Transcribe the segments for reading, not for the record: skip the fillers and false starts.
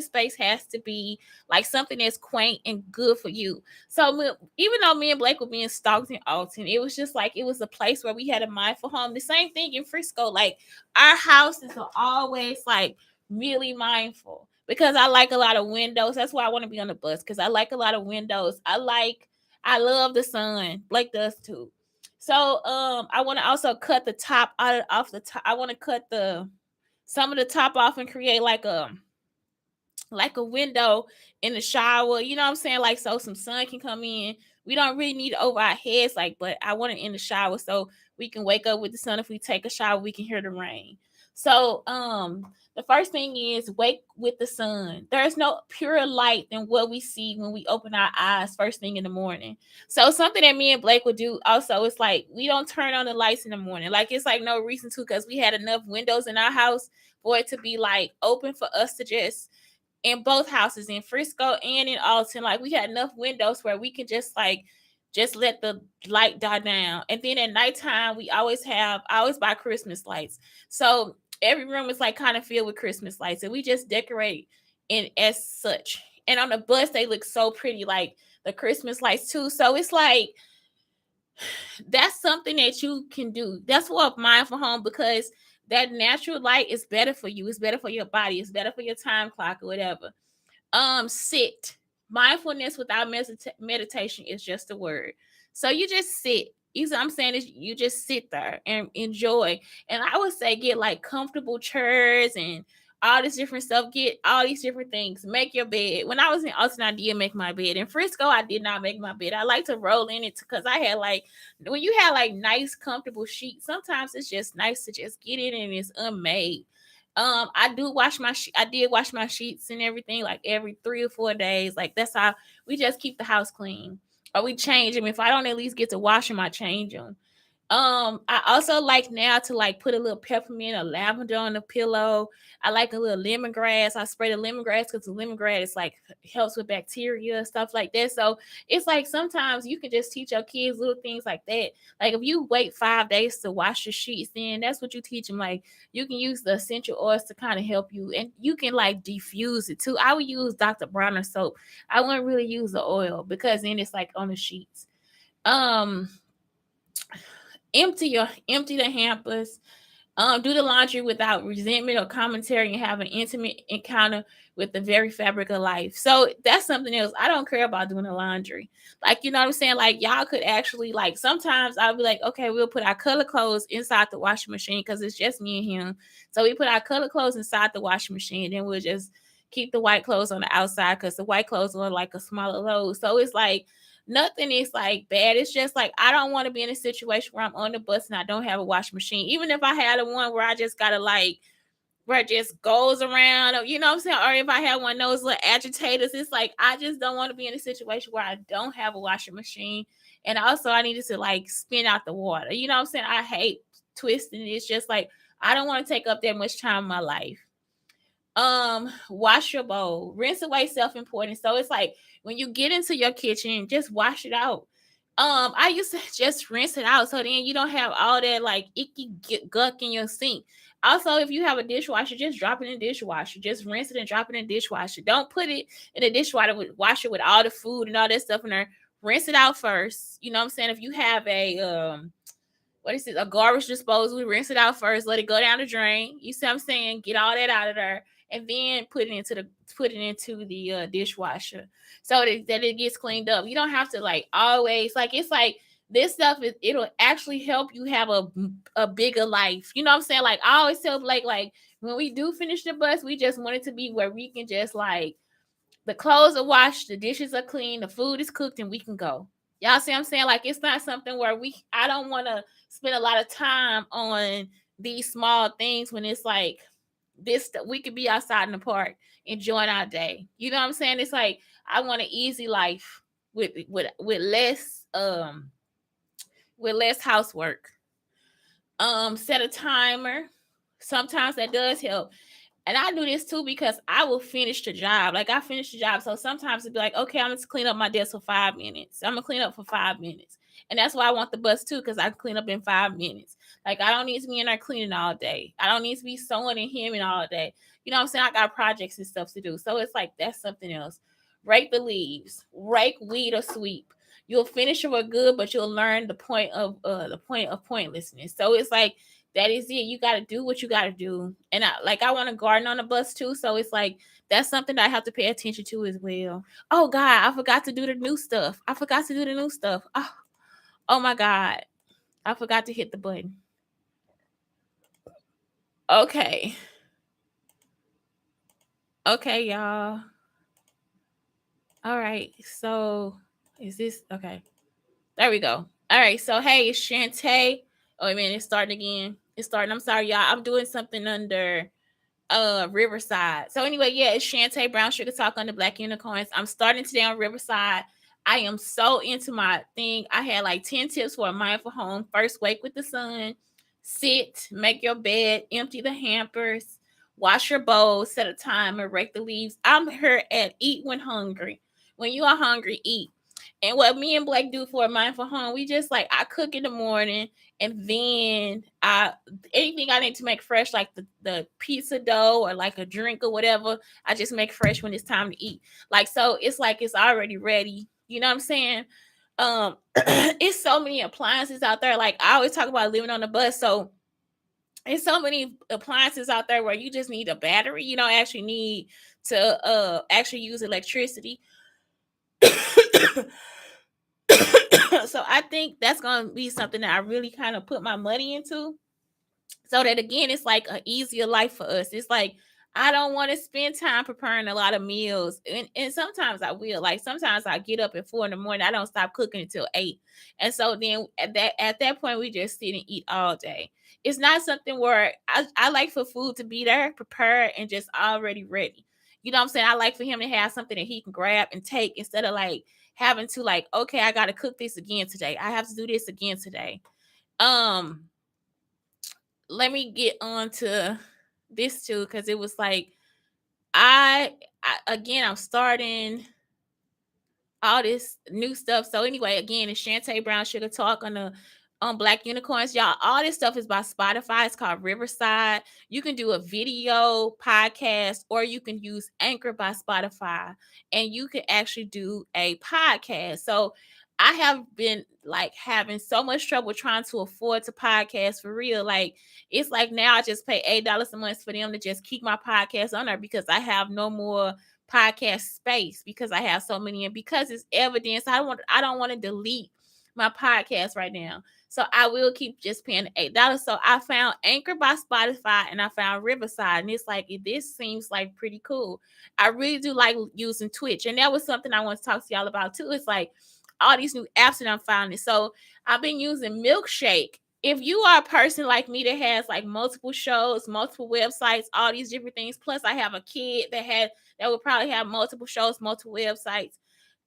space has to be like something that's quaint and good for you. So even though me and Blake were being stalked in Alton, it was just like it was a place where we had a mindful home. The same thing in Frisco. Like our houses are always like really mindful because I like a lot of windows. That's why I want to be on the bus because I like a lot of windows. I love the sun. Blake does too. So I want to also cut the top off the top. I want to cut the some of the top off and create like a window in the shower, you know what I'm saying? Like so some sun can come in. We don't really need it over our heads, like, but I want it in the shower so we can wake up with the sun. If we take a shower, we can hear the rain. So the first thing is wake with the sun. There's no purer light than what we see when we open our eyes first thing in the morning. So something that me and Blake would do also is like we don't turn on the lights in the morning. Like it's like no reason to because we had enough windows in our house for it to be like open for us to just in both houses in Frisco and in Alton. Like we had enough windows where we can just let the light die down. And then at nighttime, I always buy Christmas lights. So every room is like kind of filled with Christmas lights. And we just decorate in as such. And on the bus, they look so pretty, like the Christmas lights too. So it's like that's something that you can do. That's what mindful home because that natural light is better for you. It's better for your body. It's better for your time clock or whatever. Sit. Mindfulness without meditation is just a word. So you just sit. I'm saying is you just sit there and enjoy. And I would say get like comfortable chairs and all this different stuff. Get all these different things. Make your bed. When I was in Austin, I did make my bed. In Frisco, I did not make my bed. I like to roll in it because I had like when you have like nice, comfortable sheets. Sometimes it's just nice to just get in and it's unmade. I did wash my sheets and everything like every 3 or 4 days. Like that's how we just keep the house clean. Or we change them. If I don't at least get to wash them, I change them. I also like now to like put a little peppermint or lavender on the pillow. I like a little lemongrass. I spray the lemongrass because the lemongrass like helps with bacteria and stuff like that. So it's like sometimes you can just teach your kids little things like that. Like if you wait 5 days to wash your sheets, then that's what you teach them. Like you can use the essential oils to kind of help you, and you can like diffuse it too. I would use Dr. Bronner soap. I wouldn't really use the oil because then it's like on the sheets. Um empty the hampers. Do the laundry without resentment or commentary and have an intimate encounter with the very fabric of life. So that's something else. I don't care about doing the laundry. Like, you know what I'm saying? Like y'all could actually like sometimes I'll be like, okay, we'll put our color clothes inside the washing machine because it's just me and him. So we put our color clothes inside the washing machine, then we'll just keep the white clothes on the outside because the white clothes are like a smaller load. So it's like nothing is like bad. It's just like I don't want to be in a situation where I'm on the bus and I don't have a washing machine. Even if I had a one where I just gotta like where it just goes around, or you know what I'm saying, or if I had one of those little agitators, it's like I just don't want to be in a situation where I don't have a washing machine. And also I needed to like spin out the water. You know what I'm saying? I hate twisting. It's just like I don't want to take up that much time in my life. Wash your bowl, rinse away self-importance. So it's like when you get into your kitchen, just wash it out. I used to just rinse it out so then you don't have all that like icky gunk in your sink. Also, if you have a dishwasher, just drop it in the dishwasher. Just rinse it and drop it in the dishwasher. Don't put it in the dishwasher wash it with all the food and all that stuff in there. Rinse it out first. You know what I'm saying? If you have what is it, a garbage disposal, rinse it out first, let it go down the drain. You see what I'm saying? Get all that out of there and then put it into the dishwasher so that it gets cleaned up. You don't have to like always like it's like this stuff it'll actually help you have a bigger life. You know what I'm saying? Like I always tell Blake, like when we do finish the bus, we just want it to be where we can just like the clothes are washed, the dishes are clean, the food is cooked, and we can go. Y'all see what I'm saying? Like it's not something where I don't want to spend a lot of time on these small things when it's like this we could be outside in the park enjoying our day. You know what I'm saying? It's like I want an easy life with less housework. Set a timer. Sometimes that does help. And I do this too because I will finish the job. Like I finish the job. So sometimes it'd be like, okay, I'm going to clean up my desk for 5 minutes. I'm going to clean up for 5 minutes. And that's why I want the bus too, because I can clean up in 5 minutes. Like I don't need to be in there cleaning all day. I don't need to be sewing and hemming all day. You know what I'm saying? I got projects and stuff to do. So it's like that's something else. Rake the leaves, rake, weed, or sweep. You'll finish it with good, but you'll learn the point of pointlessness. So it's like that is it. You got to do what you got to do. And I want to garden on the bus too. So it's like, that's something that I have to pay attention to as well. Oh God, I forgot to do the new stuff. Oh my God. I forgot to hit the button. Okay. Okay, y'all. All right. So is this okay? There we go. All right. So hey, it's Shantae. Oh man, it's starting again. It's starting. I'm sorry, y'all. I'm doing something under Riverside. So anyway, yeah, it's Shantae Brown Sugar Talk on the Black Unicorns. I'm starting today on Riverside. I am so into my thing. I had like 10 tips for a mindful home. First, wake with the sun, sit, make your bed, empty the hampers, wash your bowls, set a timer, rake the leaves. I'm here at Eat When Hungry. When you are hungry, eat. And what me and Blake do for a mindful home, we just like I cook in the morning, and then I anything I need to make fresh, like the pizza dough or like a drink or whatever, I just make fresh when it's time to eat. Like so it's like it's already ready. You know what I'm saying? It's so many appliances out there. Like I always talk about living on the bus. So it's so many appliances out there where you just need a battery. You don't actually need to actually use electricity. So I think that's going to be something that I really kind of put my money into, so that again it's like an easier life for us. It's like I don't want to spend time preparing a lot of meals, and sometimes I will. Like sometimes I get up at 4 in the morning, I don't stop cooking until 8, and so then at that point we just sit and eat all day. It's not something where I like for food to be there prepared and just already ready. You know what I'm saying? I like for him to have something that he can grab and take, instead of like having to like, okay, I got to cook this again today, I have to do this again today. um Let me get on to this too, because it was like I again I'm starting all this new stuff. So anyway, again, it's Shantae Brown Sugar Talk on Black Unicorns. Y'all, all this stuff is by Spotify. It's called Riverside. You can do a video podcast, or you can use Anchor by Spotify, and you can actually do a podcast. So I have been like having so much trouble trying to afford to podcast for real. Like it's like now I just pay $8 a month for them to just keep my podcast on there, because I have no more podcast space, because I have so many, and because it's evidence. I don't want to delete my podcast right now. So I will keep just paying $8. So I found Anchor by Spotify, and I found Riverside, and it's like this seems like pretty cool. I really do like using Twitch, and that was something I want to talk to y'all about too. It's like all these new apps that I'm finding. So I've been using Milkshake. If you are a person like me that has like multiple shows, multiple websites, all these different things, plus I have a kid that would probably have multiple shows, multiple websites.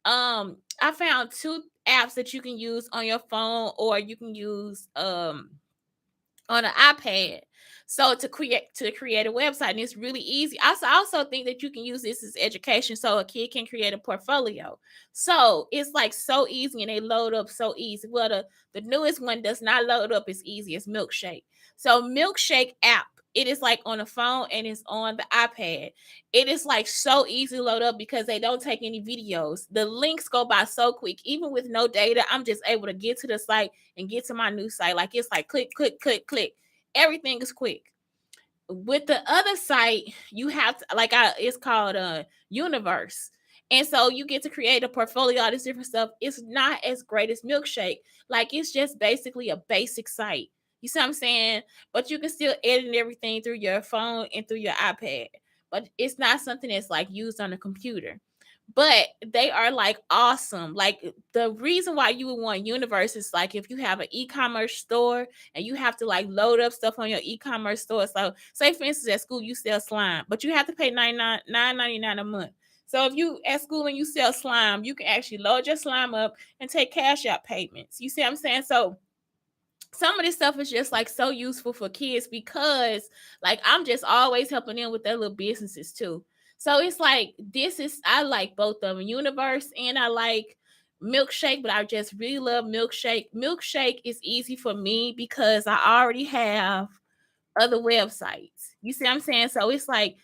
I found 2 apps that you can use on your phone, or you can use on an iPad. So to create a website, and it's really easy. I also think that you can use this as education, so a kid can create a portfolio. So it's like so easy, and they load up so easy. Well, the newest one does not load up as easy as Milkshake. So Milkshake app, it is like on the phone and it's on the iPad. It is like so easy to load up because they don't take any videos. The links go by so quick. Even with no data, I'm just able to get to the site and get to my new site. Like it's like click, click, click, click. Everything is quick. With the other site, you have to it's called Universe. And so you get to create a portfolio, all this different stuff. It's not as great as Milkshake. Like it's just basically a basic site. You see what I'm saying? But you can still edit everything through your phone and through your iPad. But it's not something that's like used on a computer. But they are like awesome. Like the reason why you would want Universe is like if you have an e-commerce store and you have to like load up stuff on your e-commerce store. So say for instance at school you sell slime, but you have to pay $9.99 a month. So if you at school and you sell slime, you can actually load your slime up and take Cashapp payments. You see what I'm saying? So some of this stuff is just like so useful for kids because like I'm just always helping them with their little businesses too. So it's like this is I like both of them, Universe and I like Milkshake, but I just really love Milkshake. Milkshake is easy for me because I already have other websites. You see what I'm saying? So it's like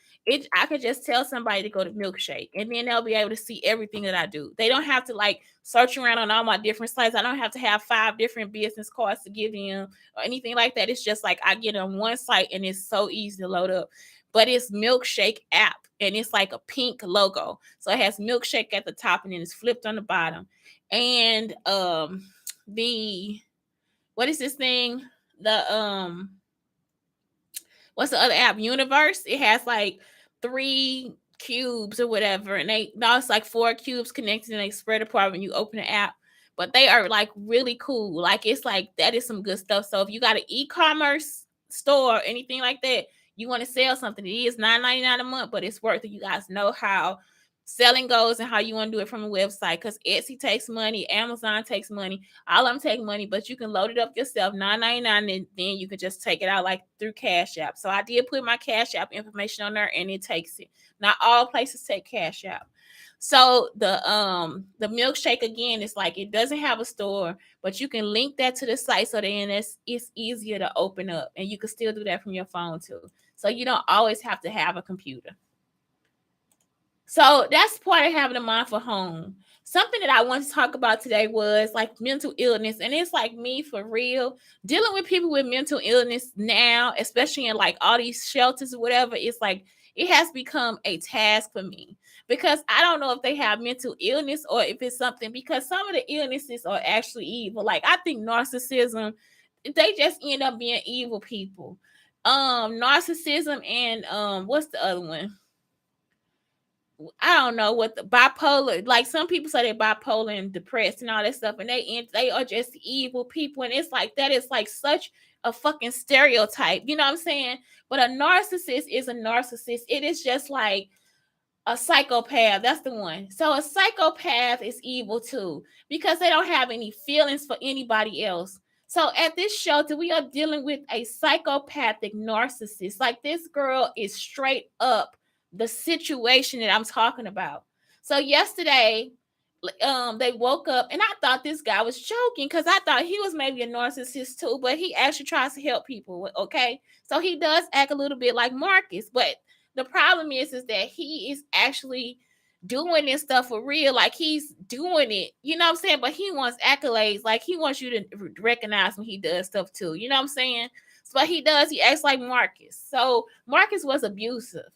I could just tell somebody to go to Milkshake and then they'll be able to see everything that I do. They don't have to like search around on all my different sites. I don't have to have 5 different business cards to give them or anything like that. It's just like I get on one site and it's so easy to load up. But it's Milkshake app and it's like a pink logo. So it has Milkshake at the top and then it's flipped on the bottom. And the what is this thing? The what's the other app? Universe. It has like 3 cubes or whatever, and they now it's like 4 cubes connected and they spread apart when you open the app. But they are like really cool. Like it's like that is some good stuff. So if you got an e-commerce store or anything like that, you want to sell something, it is $9.99 a month, but it's worth it. You guys know how selling goes and how you want to do it from a website because Etsy takes money, Amazon takes money, all of them take money, but you can load it up yourself, $9.99, and then you can just take it out like through Cash App. So I did put my Cash App information on there and it takes it. Not all places take Cash App. So the Milkshake again is like it doesn't have a store, but you can link that to the site so then it's easier to open up and you can still do that from your phone too. So you don't always have to have a computer. So that's part of having a mindful home. Something that I want to talk about today was like mental illness. And it's like me for real. Dealing with people with mental illness now, especially in like all these shelters or whatever, it's like it has become a task for me because I don't know if they have mental illness or if it's something because some of the illnesses are actually evil. Like I think narcissism, they just end up being evil people. Narcissism and what's the other one? I don't know what the bipolar, like some people say they're bipolar and depressed and all that stuff, and they are just evil people, and it's like that is like such a fucking stereotype, you know what I'm saying? But a narcissist is a narcissist. It is just like a psychopath. That's the one. So a psychopath is evil too because they don't have any feelings for anybody else. So at this shelter, we are dealing with a psychopathic narcissist. Like this girl is straight up the situation that I'm talking about. So yesterday, they woke up and I thought this guy was joking because I thought he was maybe a narcissist too, but he actually tries to help people. Okay. So he does act a little bit like Marcus, but the problem is that he is actually doing this stuff for real. Like he's doing it, you know what I'm saying? But he wants accolades. Like he wants you to recognize when he does stuff too. You know what I'm saying? So what he does, he acts like Marcus. So Marcus was abusive.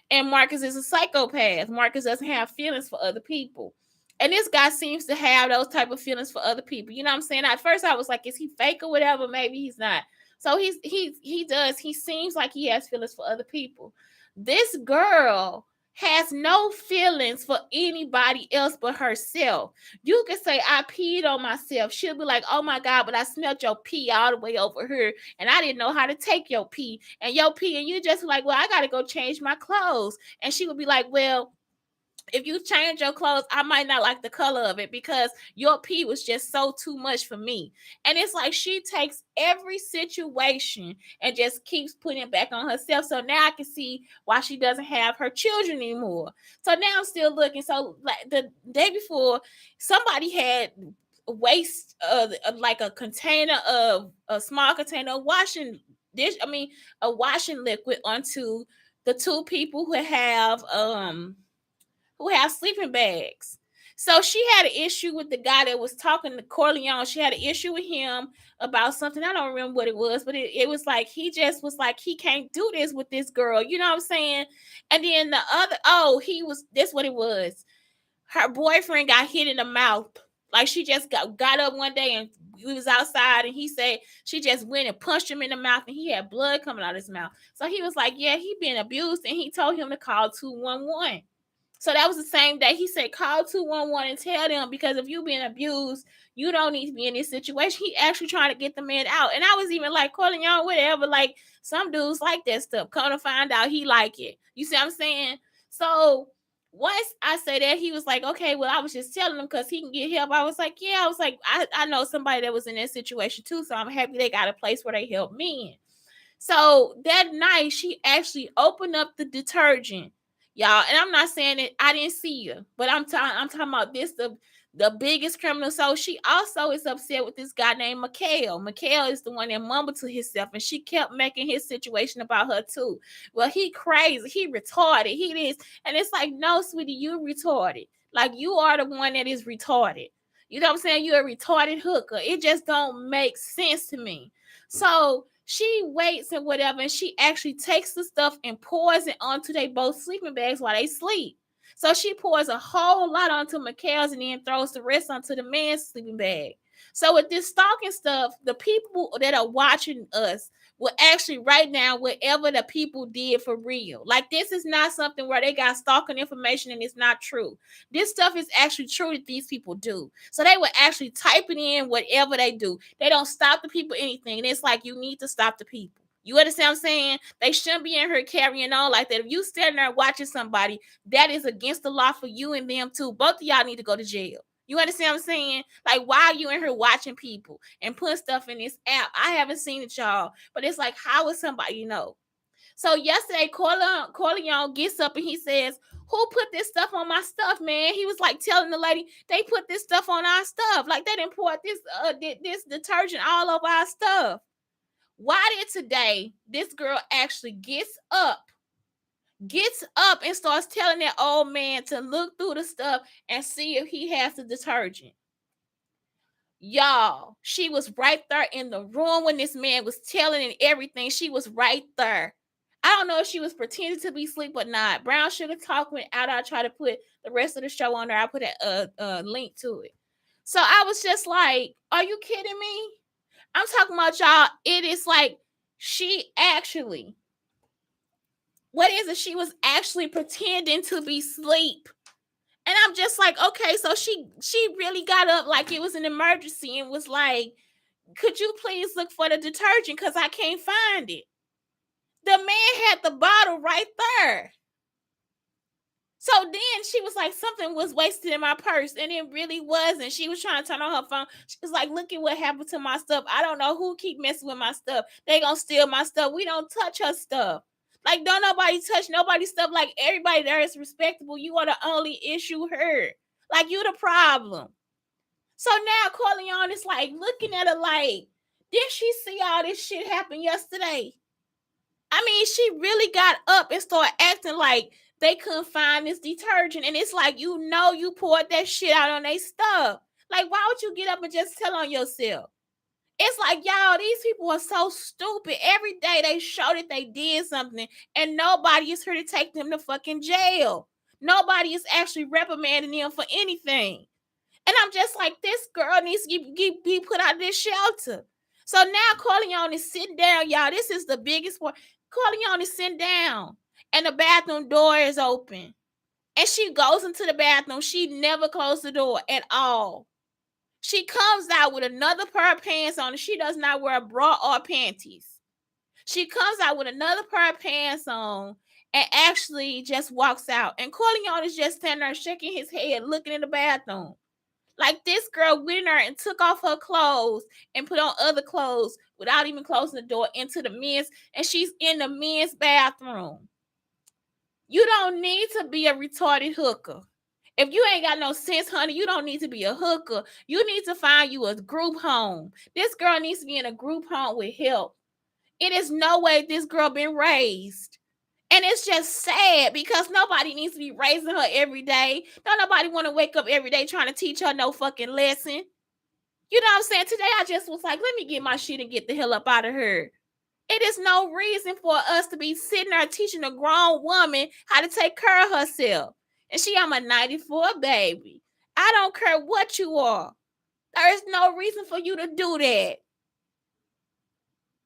And Marcus is a psychopath. Marcus doesn't have feelings for other people. And this guy seems to have those type of feelings for other people. You know what I'm saying? At first I was like, is he fake or whatever? Maybe he's not. So he seems like he has feelings for other people. This girl has no feelings for anybody else but herself. You can say, I peed on myself. She'll be like, oh my God, but I smelled your pee all the way over here. And I didn't know how to take your pee. And your pee, and you just like, well, I got to go change my clothes. And she would be like, well, if you change your clothes, I might not like the color of it because your pee was just so too much for me. And it's like she takes every situation and just keeps putting it back on herself. So now I can see why she doesn't have her children anymore. So now I'm still looking. So like the day before, somebody had waste like a container of a small container of washing dish. I mean, a washing liquid onto the 2 people who have sleeping bags. So she had an issue with the guy that was talking to Corleone. She had an issue with him about something. I don't remember what it was, but it was like he just was like, he can't do this with this girl. You know what I'm saying? And then the other, this what it was. Her boyfriend got hit in the mouth. Like she just got up one day and we was outside and he said she just went and punched him in the mouth and he had blood coming out of his mouth. So he was like, yeah, he been abused and he told him to call 211. So that was the same day. He said, call 211 and tell them because if you've been abused, you don't need to be in this situation. He actually trying to get the man out. And I was even like, Corleone, whatever. Like, some dudes like that stuff. Come to find out he like it. You see what I'm saying? So Once I say that, he was like, okay, well, I was just telling him because he can get help. I was like, yeah, I was like, I know somebody that was in that situation too, so I'm happy they got a place where they help me in. So that night, she actually opened up the detergent, y'all. And I'm not saying that I didn't see you, but I'm talking about this the biggest criminal. So she also is upset with this guy named Mikhail. Mikhail is the one that mumbled to himself, and she kept making his situation about her too. Well, he crazy, he retarded, he this, and it's like, no, sweetie, you retarded. Like you are the one that is retarded. You know what I'm saying? You're a retarded hooker. It just don't make sense to me. So she waits and whatever, and she actually takes the stuff and pours it onto they both sleeping bags while they sleep. So she pours a whole lot onto Mikhail's and then throws the rest onto the man's sleeping bag. So with this stalking stuff, the people that are watching us will actually write down whatever the people did for real. Like this is not something where they got stalking information and it's not true. This stuff is actually true that these people do. So they would actually type it in whatever they do. They don't stop the people anything. And it's like you need to stop the people. You understand what I'm saying? They shouldn't be in here carrying on like that. If you standing there watching somebody, that is against the law for you and them too. Both of y'all need to go to jail. You understand what I'm saying? Like, why are you in here watching people and putting stuff in this app? I haven't seen it, y'all. But it's like, how would somebody know? So yesterday, Corleone gets up and he says, who put this stuff on my stuff, man? He was like telling the lady, they put this stuff on our stuff. Like they didn't pour this detergent all over our stuff. Why did today this girl actually gets up and starts telling that old man to look through the stuff and see if he has the detergent? Y'all, she was right there in the room when this man was telling and everything. She was right there. I don't know if she was pretending to be asleep or not. Brown Sugar Talk went out. I try to put the rest of the show on there. I put a link to it. So I was just like, are you kidding me? I'm talking about y'all. It is like she actually, what is it? She was actually pretending to be asleep. And I'm just like, okay, so she really got up like it was an emergency and was like, could you please look for the detergent because I can't find it. The man had the bottle right there. So then she was like, something was wasted in my purse, and it really wasn't. She was trying to turn on her phone. She was like, look at what happened to my stuff. I don't know who keep messing with my stuff. They gonna steal my stuff. We don't touch her stuff. Like, don't nobody touch nobody's stuff. Like, everybody there is respectable. You are the only issue here. Like, you the problem. So now Corleone is like looking at her like, did she see all this shit happen yesterday? I mean, she really got up and started acting like they couldn't find this detergent. And it's like, you poured that shit out on their stuff. Like, why would you get up and just tell on yourself? It's like, y'all, these people are so stupid. Every day they show that they did something, and nobody is here to take them to fucking jail. Nobody is actually reprimanding them for anything. And I'm just like, this girl needs to be put out of this shelter. So now Corleone is sitting down, y'all. This is the biggest one. Corleone is sitting down, and the bathroom door is open. And she goes into the bathroom. She never closed the door at all. She comes out with another pair of pants on, and she does not wear a bra or panties. She comes out with another pair of pants on and actually just walks out. And Corleone is just standing there shaking his head, looking in the bathroom. Like this girl went in there and took off her clothes and put on other clothes without even closing the door into the men's, and she's in the men's bathroom. You don't need to be a retarded hooker. If you ain't got no sense, honey, you don't need to be a hooker. You need to find you a group home. This girl needs to be in a group home with help. It is no way this girl been raised. And it's just sad because nobody needs to be raising her every day. Don't nobody want to wake up every day trying to teach her no fucking lesson. You know what I'm saying? Today I just was like, let me get my shit and get the hell up out of here. It is no reason for us to be sitting there teaching a grown woman how to take care of herself. And I'm a 94 baby. I don't care what you are. There is no reason for you to do that.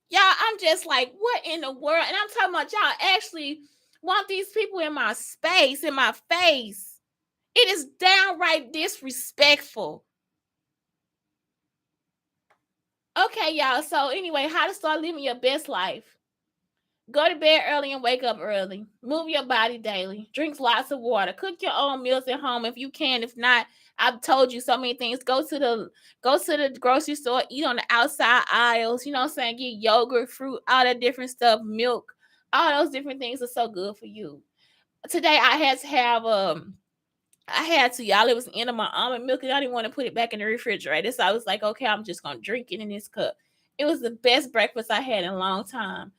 Y'all, I'm just like, what in the world? And I'm talking about y'all actually want these people in my space, in my face. It is downright disrespectful. Okay, y'all. So anyway, how to start living your best life. Go to bed early and wake up early. Move your body daily. Drink lots of water. Cook your own meals at home if you can. If not, I've told you so many things. Go to the grocery store. Eat on the outside aisles. You know what I'm saying? Get yogurt, fruit, all that different stuff, milk. All those different things are so good for you. Today I had to, y'all. It was in my almond milk, and I didn't want to put it back in the refrigerator. So I was like, okay, I'm just gonna drink it in this cup. It was the best breakfast I had in a long time.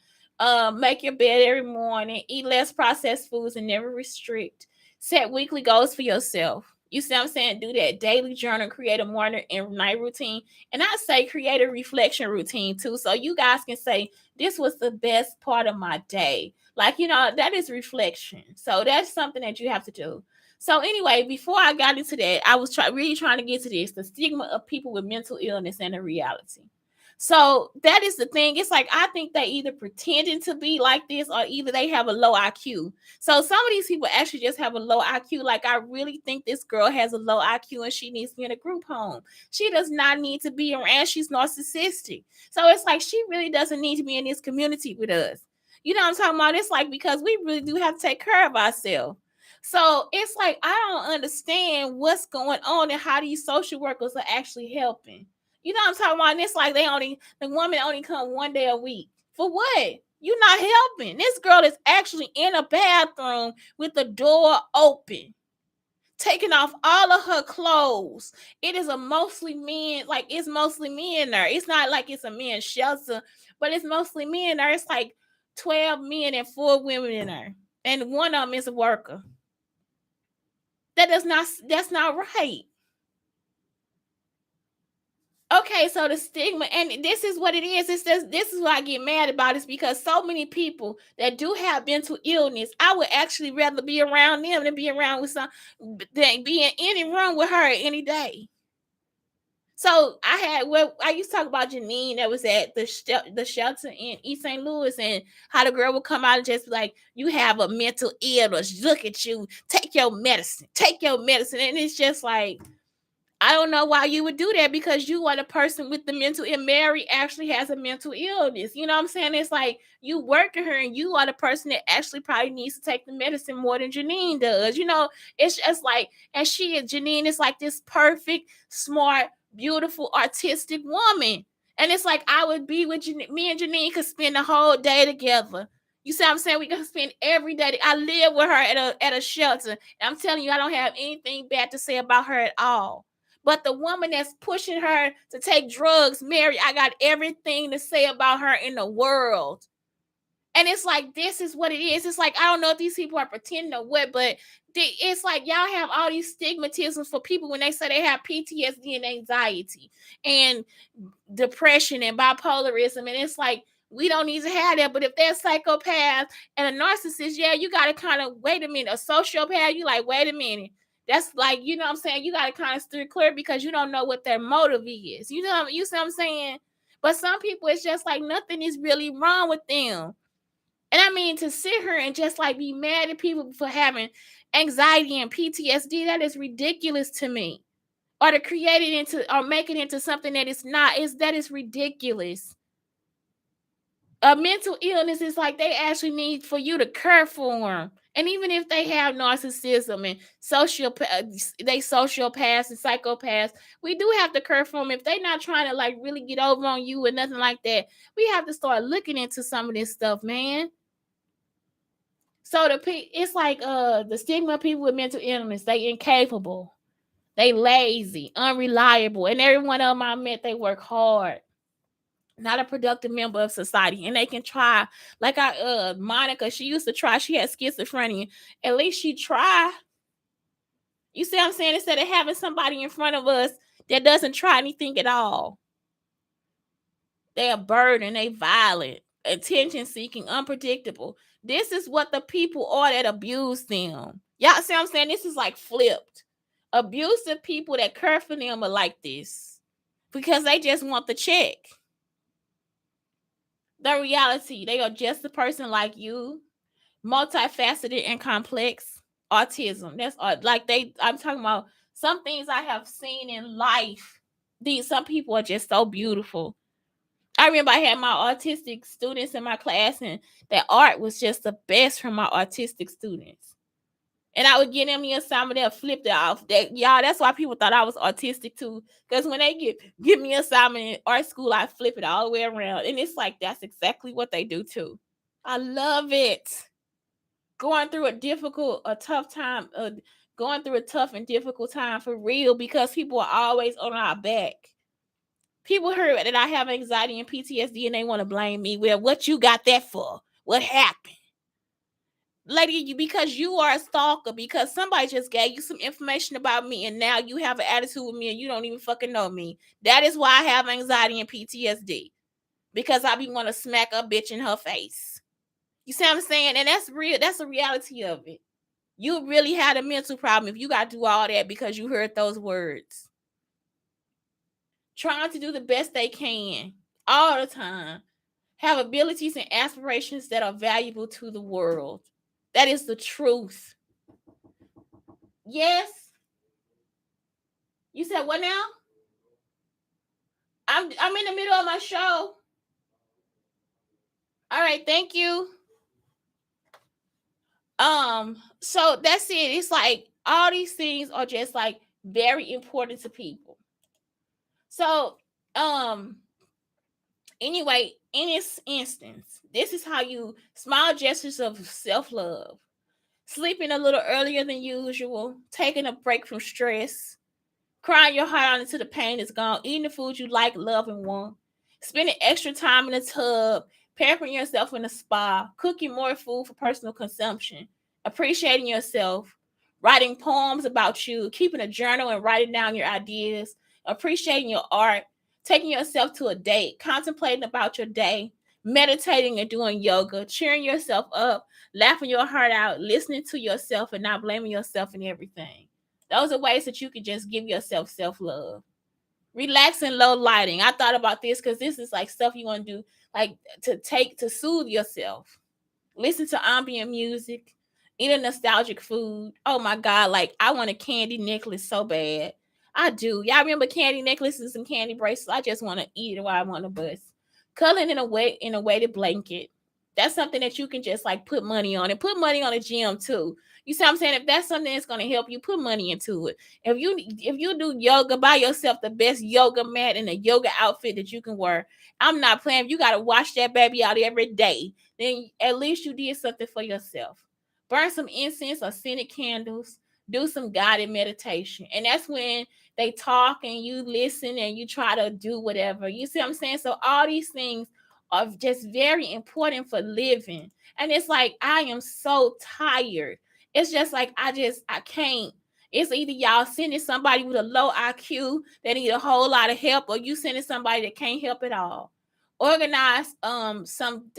Make your bed every morning. Eat less processed foods and never restrict. Set weekly goals for yourself. You see what I'm saying? Do that daily journal, create a morning and night routine. And I say create a reflection routine too. So you guys can say, this was the best part of my day. Like, that is reflection. So that's something that you have to do. So anyway, before I got into that, I was really trying to get to this, the stigma of people with mental illness and the reality. So that is the thing. It's like I think they either pretending to be like this or either they have a low IQ. So some of these people actually just have a low IQ. Like I really think this girl has a low IQ and she needs to be in a group home. She does not need to be around. She's narcissistic. So it's like she really doesn't need to be in this community with us. You know what I'm talking about? It's like because we really do have to take care of ourselves. So it's like I don't understand what's going on and how these social workers are actually helping. You know what I'm talking about? And it's like the woman only come one day a week. For what? You're not helping. This girl is actually in a bathroom with the door open, taking off all of her clothes. It is a mostly men, like it's mostly men there. It's not like it's a men's shelter, but it's mostly men there. It's like 12 men and 4 women in there. And one of them is a worker. That's not right. Okay, so the stigma, and this is what it is. It's just this is what I get mad about, is because so many people that do have mental illness, I would actually rather be around them than be around with some than be in any room with her any day. So I used to talk about Janine that was at the shelter in East St. Louis, and how the girl would come out and just be like, "You have a mental illness. Look at you. Take your medicine. Take your medicine." And it's just like, I don't know why you would do that, because you are the person with the mental illness. Mary actually has a mental illness. You know what I'm saying? It's like you working her and you are the person that actually probably needs to take the medicine more than Janine does. It's just like, and Janine is like this perfect, smart, beautiful, artistic woman. And it's like I would be with me and Janine could spend the whole day together. You see what I'm saying? We can spend every day. I live with her at a shelter. And I'm telling you, I don't have anything bad to say about her at all. But the woman that's pushing her to take drugs, Mary, I got everything to say about her in the world. And it's like, this is what it is. It's like, I don't know if these people are pretending or what, but it's like y'all have all these stigmatisms for people when they say they have PTSD and anxiety and depression and bipolarism. And it's like, we don't need to have that. But if they're a psychopath and a narcissist, yeah, you got to kind of, wait a minute, a sociopath, you like, wait a minute. That's like, you know what I'm saying? You got to kind of steer clear, because you don't know what their motive is. You see what I'm saying? But some people, it's just like nothing is really wrong with them. And I mean, to sit here and just like be mad at people for having anxiety and PTSD, that is ridiculous to me. Or to create it into, or make it into something that it's not, that is ridiculous. A mental illness is like they actually need for you to care for them. And even if they have narcissism and sociopaths and psychopaths, we do have to care for them. If they're not trying to like really get over on you or nothing like that, we have to start looking into some of this stuff, man. So it's like the stigma of people with mental illness, they incapable, they lazy, unreliable, and every one of them I met, they work hard, not a productive member of society, and they can try. Like Monica, she used to try. She had schizophrenia. At least she tried. You see what I'm saying? Instead of having somebody in front of us that doesn't try anything at all, they are burdened, they violent, attention seeking, unpredictable. This is what the people are that abuse them. Y'all see what I'm saying? This is like flipped. Abusive people that care for them are like this because they just want the check. The reality, they are just a person like you, multifaceted and complex. Autism. That's like I'm talking about some things I have seen in life. Some people are just so beautiful. I remember I had my autistic students in my class, and that art was just the best from my autistic students. And I would get them the assignment, they'll flip it off. That y'all, that's why people thought I was autistic too. Because when they give me assignment in art school, I flip it all the way around. And it's like that's exactly what they do too. I love it. Going through a tough time, going through a tough and difficult time for real, because people are always on our back. People heard that I have anxiety and PTSD and they want to blame me. Well, what you got that for? What happened? Lady, because you are a stalker, because somebody just gave you some information about me and now you have an attitude with me and you don't even fucking know me. That is why I have anxiety and PTSD. Because I be want to smack a bitch in her face. You see what I'm saying? And that's real. That's the reality of it. You really had a mental problem if you got to do all that because you heard those words. Trying to do the best they can all the time. Have abilities and aspirations that are valuable to the world. That is the truth. Yes. You said what now? I'm in the middle of my show. All right, thank you. So that's it. It's like all these things are just like very important to people. So, anyway, in this instance, this is how you small gestures of self-love. Sleeping a little earlier than usual, taking a break from stress, crying your heart out until the pain is gone, eating the food you like, love, and want, spending extra time in the tub, pampering yourself in a spa, cooking more food for personal consumption, appreciating yourself, writing poems about you, keeping a journal and writing down your ideas, appreciating your art, taking yourself to a date, contemplating about your day, meditating and doing yoga, cheering yourself up, laughing your heart out, listening to yourself and not blaming yourself in everything. Those are ways that you can just give yourself self-love. Relaxing, low lighting. I thought about this because this is like stuff you want to do, like to soothe yourself. Listen to ambient music, eat a nostalgic food. Oh my God, like I want a candy necklace so bad. I do. Y'all remember candy necklaces and candy bracelets? I just want to eat it while I'm on the bus. Cuddling in a weighted blanket. That's something that you can just like put money on, and put money on a gym too. You see what I'm saying? If that's something that's going to help you, put money into it. If you do yoga, buy yourself the best yoga mat and a yoga outfit that you can wear. I'm not playing. You got to wash that baby out every day. Then at least you did something for yourself. Burn some incense or scented candles. Do some guided meditation. And that's when they talk and you listen and you try to do whatever. You see what I'm saying? So all these things are just very important for living. And it's like, I am so tired. It's just like, I can't. It's either y'all sending somebody with a low IQ that need a whole lot of help, or you sending somebody that can't help at all. Organize some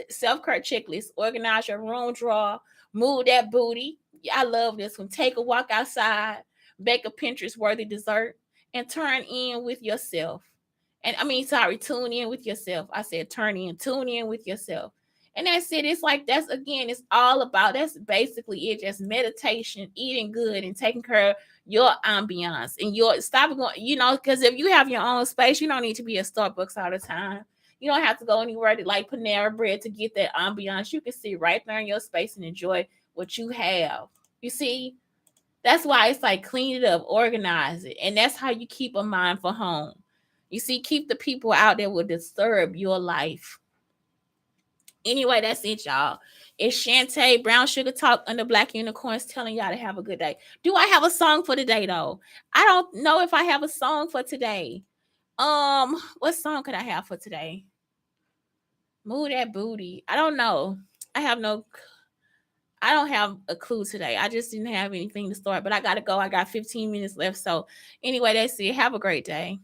self-care checklists. Organize your room drawer. Move that booty. I love this one. Take a walk outside. Bake a Pinterest worthy dessert and turn in with yourself. And I mean, sorry, tune in with yourself. I said tune in with yourself. And that's it. It's like it's all about, that's basically it. Just meditation, eating good, and taking care of your ambiance and your stop going, because if you have your own space, you don't need to be at Starbucks all the time. You don't have to go anywhere to like Panera Bread to get that ambiance. You can sit right there in your space and enjoy what you have. You see, that's why it's like clean it up, organize it. And that's how you keep a mindful home. You see, keep the people out that will disturb your life. Anyway, that's it, y'all. It's Shante, Brown Sugar Talk under Black Unicorns, telling y'all to have a good day. Do I have a song for today, though? I don't know if I have a song for today. What song could I have for today? Move that booty. I don't know. I don't have a clue today. I just didn't have anything to start, but I gotta go. I got 15 minutes left. So anyway, that's it. Have a great day.